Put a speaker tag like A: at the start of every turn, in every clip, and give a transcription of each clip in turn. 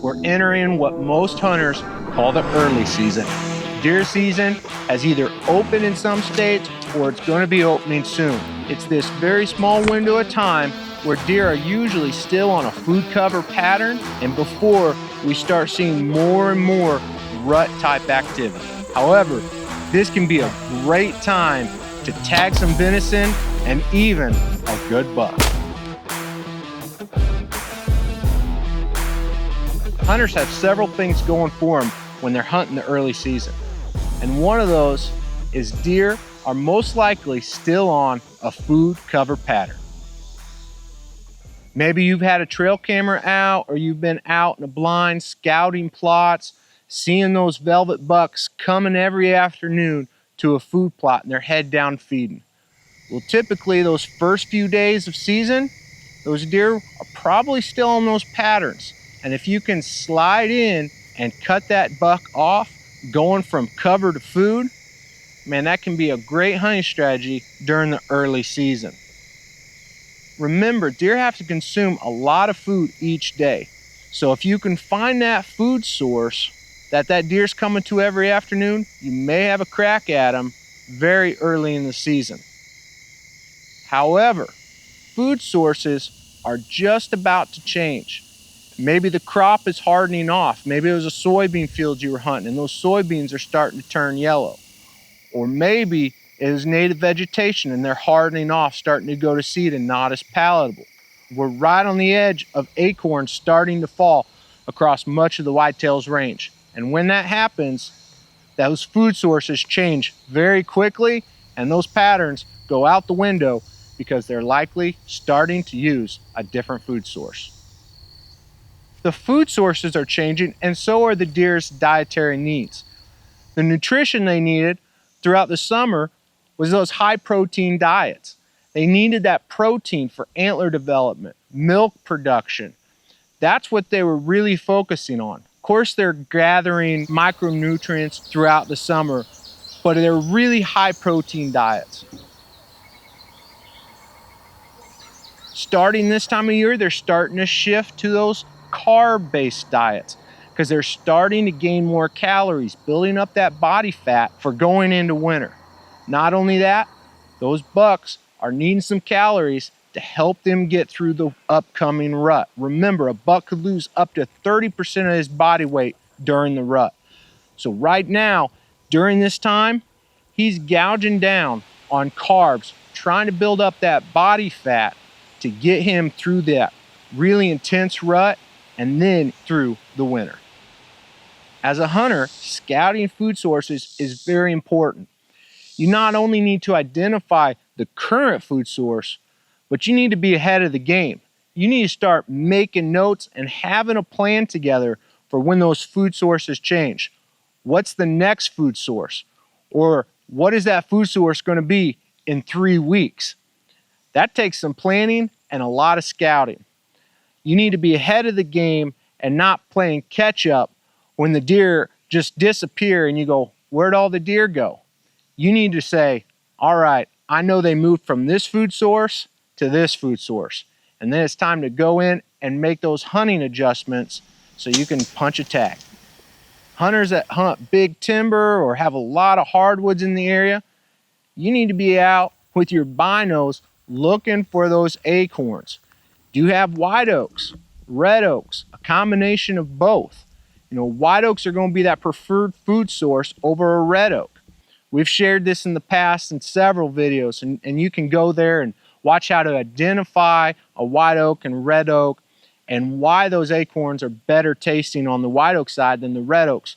A: we're entering what most hunters call the early season. Deer season has either opened in some states or it's going to be opening soon. It's this very small window of time where deer are usually still on a food cover pattern and before we start seeing more and more rut type activity. However, this can be a great time to tag some venison and even a good buck. Hunters have several things going for them when they're hunting the early season. And one of those is deer are most likely still on a food cover pattern. Maybe you've had a trail camera out or you've been out in a blind scouting plots, seeing those velvet bucks coming every afternoon to a food plot and they're head down feeding. Well, typically those first few days of season, those deer are probably still on those patterns. And if you can slide in and cut that buck off, going from cover to food, man, that can be a great hunting strategy during the early season. Remember, deer have to consume a lot of food each day. So if you can find that food source that deer's coming to every afternoon, you may have a crack at them very early in the season. However, food sources are just about to change. Maybe the crop is hardening off. Maybe it was a soybean field you were hunting and those soybeans are starting to turn yellow. Or maybe it is native vegetation and they're hardening off, starting to go to seed and not as palatable. We're right on the edge of acorns starting to fall across much of the whitetails range. And when that happens, those food sources change very quickly and those patterns go out the window because they're likely starting to use a different food source. The food sources are changing and so are the deer's dietary needs. The nutrition they needed throughout the summer was those high protein diets. They needed that protein for antler development, milk production. That's what they were really focusing on. Of course, they're gathering micronutrients throughout the summer, but they're really high protein diets. Starting this time of year, they're starting to shift to those carb-based diets because they're starting to gain more calories, building up that body fat for going into winter. Not only that, those bucks are needing some calories to help them get through the upcoming rut. Remember, a buck could lose up to 30% of his body weight during the rut. So right now, during this time, he's gouging down on carbs, trying to build up that body fat to get him through that really intense rut and then through the winter. As a hunter, scouting food sources is very important. You not only need to identify the current food source, but you need to be ahead of the game. You need to start making notes and having a plan together for when those food sources change. What's the next food source? Or what is that food source going to be in 3 weeks? That takes some planning and a lot of scouting. You need to be ahead of the game and not playing catch up when the deer just disappear and you go, where'd all the deer go? You need to say, all right, I know they moved from this food source to this food source. And then it's time to go in and make those hunting adjustments so you can punch a tag. Hunters that hunt big timber or have a lot of hardwoods in the area, you need to be out with your binos looking for those acorns. Do you have white oaks, red oaks, a combination of both? You know, white oaks are going to be that preferred food source over a red oak. We've shared this in the past in several videos, and you can go there and watch how to identify a white oak and red oak and why those acorns are better tasting on the white oak side than the red oaks.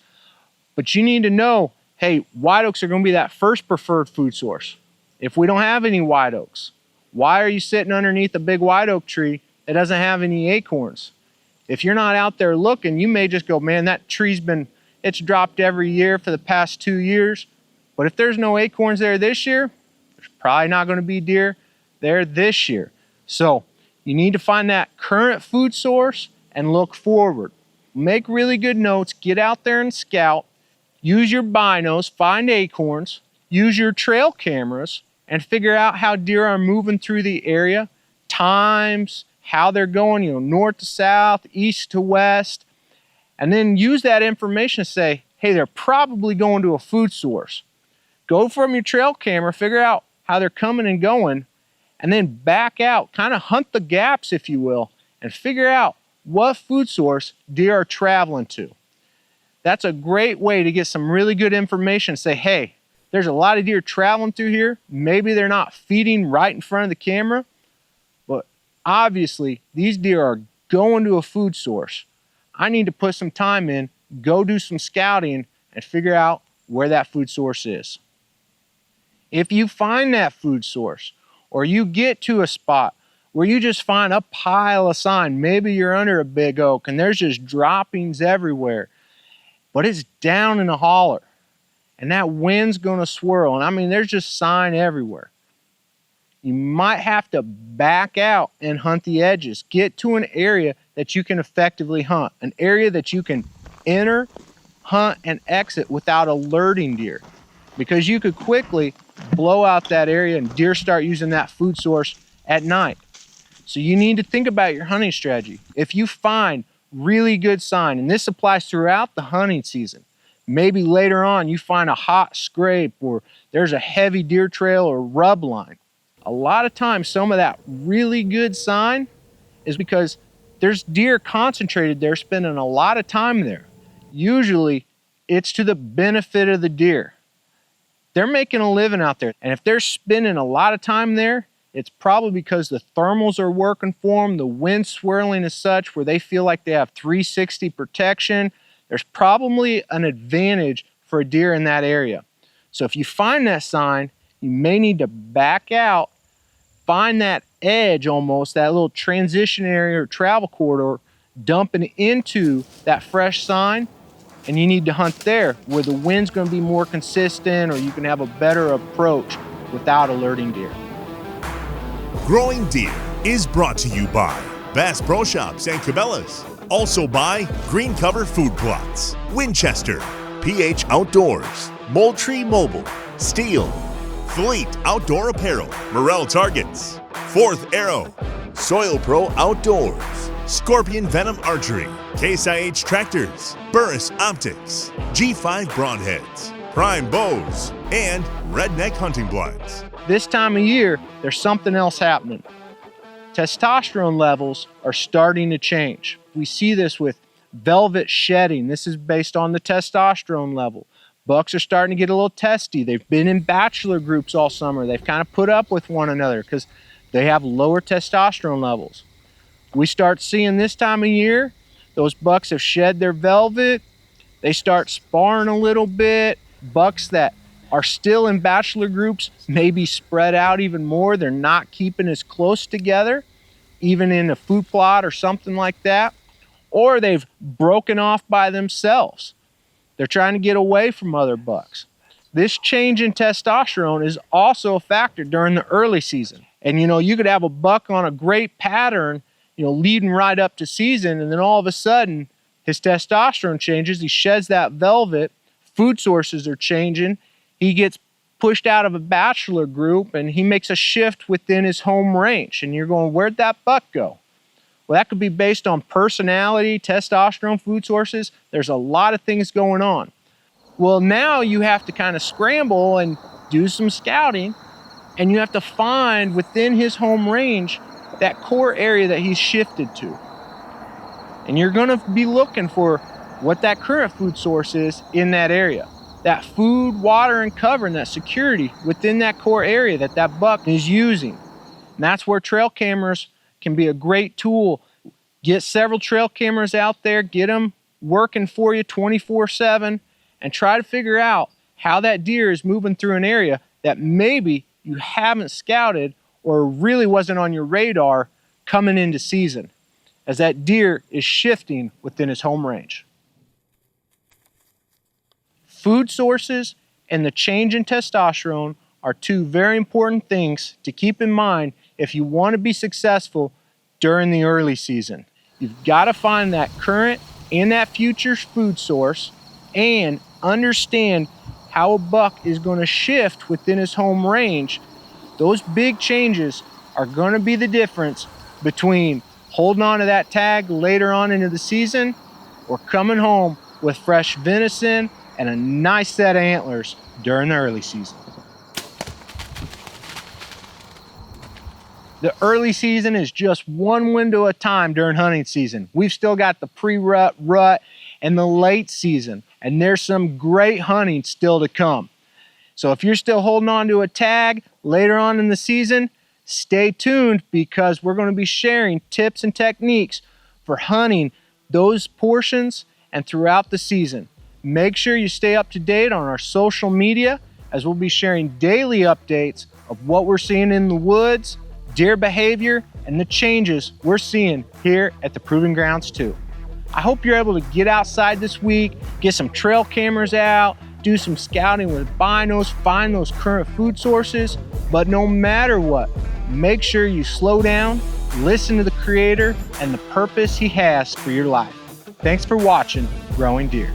A: But you need to know, hey, white oaks are going to be that first preferred food source. If we don't have any white oaks, why are you sitting underneath a big white oak tree that doesn't have any acorns? If you're not out there looking, you may just go, man, that tree's it's dropped every year for the past 2 years. But if there's no acorns there this year, there's probably not going to be deer there this year. So you need to find that current food source and look forward. Make really good notes, get out there and scout, use your binos, find acorns, use your trail cameras, and figure out how deer are moving through the area, times, how they're going, north to south, east to west, And then use that information to say, hey, they're probably going to a food source. Go from your trail camera, figure out how they're coming and going, and then back out, kind of hunt the gaps, if you will, and figure out what food source deer are traveling to. That's a great way to get some really good information. Say, hey, there's a lot of deer traveling through here. Maybe they're not feeding right in front of the camera, but obviously these deer are going to a food source. I need to put some time in, go do some scouting, and figure out where that food source is. If you find that food source, or you get to a spot where you just find a pile of sign, maybe you're under a big oak and there's just droppings everywhere, but it's down in a holler and that wind's gonna swirl, and I mean there's just sign everywhere. You might have to back out and hunt the edges. Get to an area that you can effectively hunt, an area that you can enter, hunt, and exit without alerting deer, because you could quickly blow out that area and deer start using that food source at night. So you need to think about your hunting strategy. If you find really good sign, and this applies throughout the hunting season, maybe later on you find a hot scrape or there's a heavy deer trail or rub line. A lot of times some of that really good sign is because there's deer concentrated there spending a lot of time there. Usually it's to the benefit of the deer. They're making a living out there, and if they're spending a lot of time there, it's probably because the thermals are working for them, the wind swirling is such where they feel like they have 360 protection. There's probably an advantage for a deer in that area. So if you find that sign, you may need to back out, find that edge almost, that little transition area or travel corridor, dumping into that fresh sign, and you need to hunt there where the wind's going to be more consistent, or you can have a better approach without alerting deer.
B: Growing Deer is brought to you by Bass Pro Shops and Cabela's. Also by Green Cover Food Plots, Winchester, PH Outdoors, Moultrie Mobile, Steel, Fleet Outdoor Apparel, Morel Targets, Fourth Arrow, Soil Pro Outdoors, Scorpion Venom Archery, Case IH Tractors, Burris Optics, G5 Broadheads, Prime Bows, and Redneck Hunting Blinds.
A: This time of year, there's something else happening. Testosterone levels are starting to change. We see this with velvet shedding. This is based on the testosterone level. Bucks are starting to get a little testy. They've been in bachelor groups all summer. They've kind of put up with one another because they have lower testosterone levels. We start seeing this time of year, those bucks have shed their velvet. They start sparring a little bit. Bucks that are still in bachelor groups maybe spread out even more. They're not keeping as close together, even in a food plot or something like that. Or they've broken off by themselves. They're trying to get away from other bucks. This change in testosterone is also a factor during the early season. And you could have a buck on a great pattern, leading right up to season, and then all of a sudden his testosterone changes, he sheds that velvet, food sources are changing, he gets pushed out of a bachelor group and he makes a shift within his home range. And you're going, where'd that buck go? Well, that could be based on personality, testosterone, food sources. There's a lot of things going on. Well, now you have to kind of scramble and do some scouting, and you have to find within his home range that core area that he's shifted to. And you're going to be looking for what that current food source is in that area. That food, water, and cover, and that security within that core area that that buck is using. And that's where trail cameras can be a great tool. Get several trail cameras out there, get them working for you 24/7, and try to figure out how that deer is moving through an area that maybe you haven't scouted or really wasn't on your radar coming into season, as that deer is shifting within his home range. Food sources and the change in testosterone are two very important things to keep in mind if you want to be successful during the early season. You've got to find that current and that future food source and understand how a buck is going to shift within his home range. Those big changes are going to be the difference between holding on to that tag later on into the season or coming home with fresh venison and a nice set of antlers during the early season. The early season is just one window of time during hunting season. We've still got the pre-rut, rut, and the late season, and there's some great hunting still to come. So if you're still holding on to a tag later on in the season, stay tuned, because we're going to be sharing tips and techniques for hunting those portions and throughout the season. Make sure you stay up to date on our social media, as we'll be sharing daily updates of what we're seeing in the woods, deer behavior, and the changes we're seeing here at the Proving Grounds too. I hope you're able to get outside this week, get some trail cameras out, do some scouting with binos, find those current food sources. But no matter what, make sure you slow down, listen to the Creator and the purpose He has for your life. Thanks for watching Growing Deer.